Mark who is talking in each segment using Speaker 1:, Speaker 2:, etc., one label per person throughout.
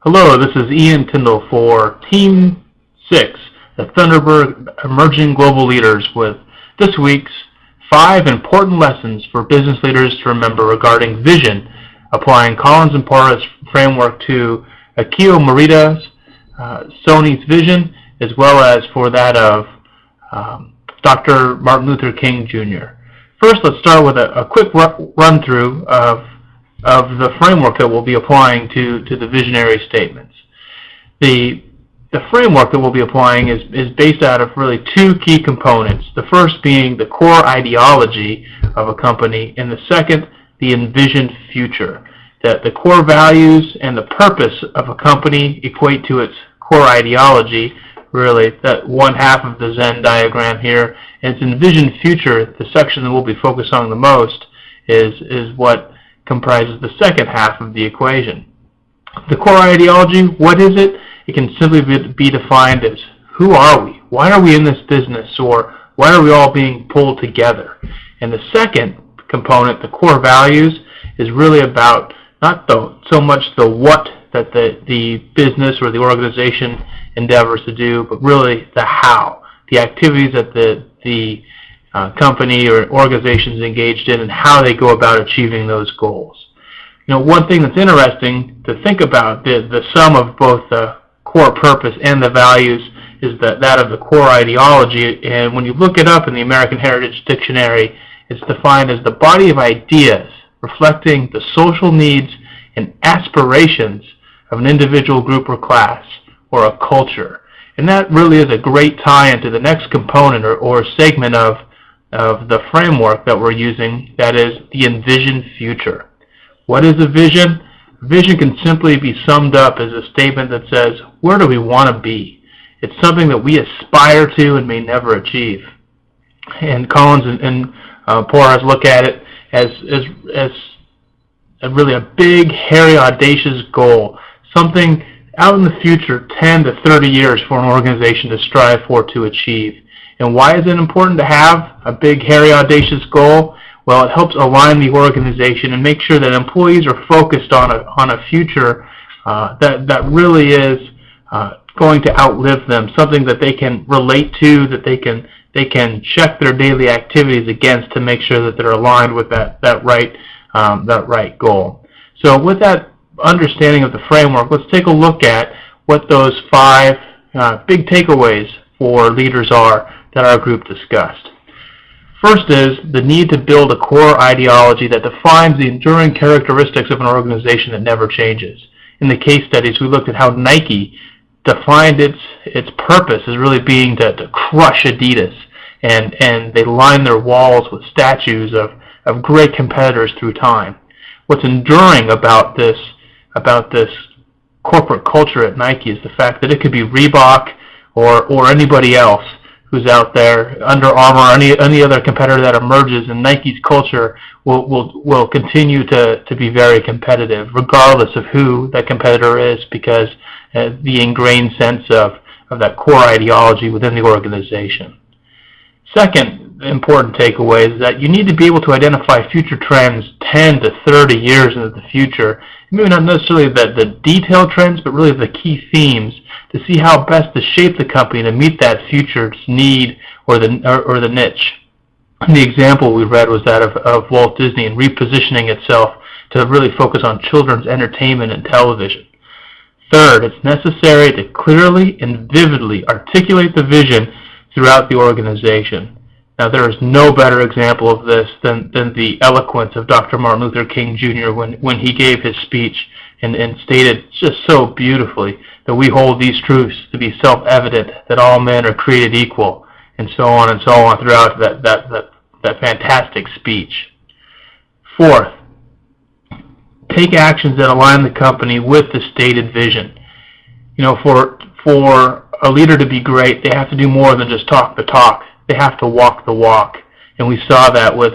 Speaker 1: Hello, this is Ian Tyndall for Team 6, the Thunderbird Emerging Global Leaders, with this week's 5 important lessons for business leaders to remember regarding vision, applying Collins and Porras framework to Akio Morita's Sony's vision, as well as for that of Dr. Martin Luther King Jr. First, let's start with a quick run-through of the framework that we'll be applying to the visionary statements. The framework that we'll be applying is based out of really two key components. The first being the core ideology of a company, and the second, the envisioned future. That the core values and the purpose of a company equate to its core ideology, really that one half of the Venn diagram here. And its envisioned future, the section that we'll be focused on the most, is what comprises the second half of the equation. The core ideology, what is it? It can simply be defined as, who are we? Why are we in this business? Or why are we all being pulled together? And the second component, the core values, is really about not so much the what that the business or the organization endeavors to do, but really the how, the activities that the company or organization is engaged in, and how they go about achieving those goals. You know, one thing that's interesting to think about, the sum of both the core purpose and the values is that of the core ideology. And when you look it up in the American Heritage Dictionary, it's defined as the body of ideas reflecting the social needs and aspirations of an individual, group, or class, or a culture. And that really is a great tie into the next component or segment of the framework that we're using, that is the envisioned future. What is a vision? Vision can simply be summed up as a statement that says, where do we want to be? It's something that we aspire to and may never achieve. And Collins and Porras look at it as really a big, hairy, audacious goal, something out in the future, 10 to 30 years for an organization to strive for, to achieve. And why is it important to have a big, hairy, audacious goal? Well, it helps align the organization and make sure that employees are focused on a future that really is going to outlive them, something that they can relate to, that they can check their daily activities against to make sure that they're aligned with that right goal. So with that understanding of the framework, let's take a look at what those 5 big takeaways for leaders are that our group discussed. First is the need to build a core ideology that defines the enduring characteristics of an organization that never changes. In the case studies, we looked at how Nike defined its purpose as really being to crush Adidas, and they lined their walls with statues of great competitors through time. What's enduring about this corporate culture at Nike is the fact that it could be Reebok or anybody else who's out there, Under Armour, any other competitor that emerges, and Nike's culture will continue to be very competitive, regardless of who that competitor is, because the ingrained sense of that core ideology within the organization. Second important takeaway is that you need to be able to identify future trends 10 to 30 years into the future. Maybe not necessarily the detailed trends, but really the key themes, to see how best to shape the company to meet that future's need or the niche. And the example we read was that of Walt Disney and repositioning itself to really focus on children's entertainment and television. Third, it's necessary to clearly and vividly articulate the vision throughout the organization. Now, there is no better example of this than the eloquence of Dr. Martin Luther King Jr. when he gave his speech and stated just so beautifully that we hold these truths to be self-evident, that all men are created equal, and so on throughout that fantastic speech. Fourth, take actions that align the company with the stated vision. You know, for a leader to be great, they have to do more than just talk the talk. They have to walk the walk. And we saw that with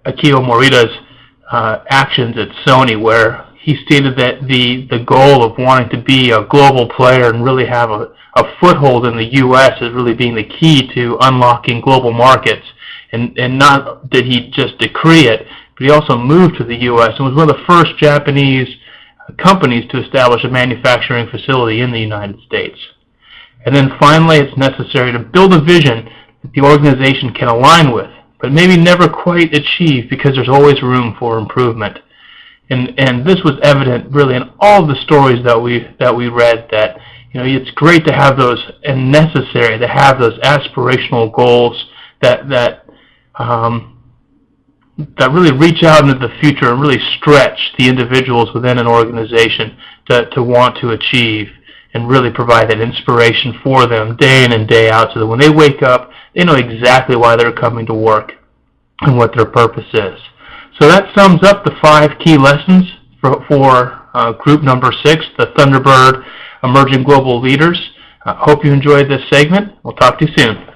Speaker 1: Akio Morita's actions at Sony, where he stated that the goal of wanting to be a global player and really have a foothold in the U.S. as really being the key to unlocking global markets. And not did he just decree it, but he also moved to the U.S. and was one of the first Japanese companies to establish a manufacturing facility in the United States. And then finally, it's necessary to build a vision that the organization can align with, but maybe never quite achieve because there's always room for improvement. And this was evident really in all the stories that we read, that it's great to have those and necessary to have those aspirational goals that really reach out into the future and really stretch the individuals within an organization to want to achieve, and really provide that inspiration for them day in and day out, so that when they wake up, they know exactly why they're coming to work and what their purpose is. So that sums up the 5 key lessons for group number 6, the Thunderbird Emerging Global Leaders. Hope you enjoyed this segment. We'll talk to you soon.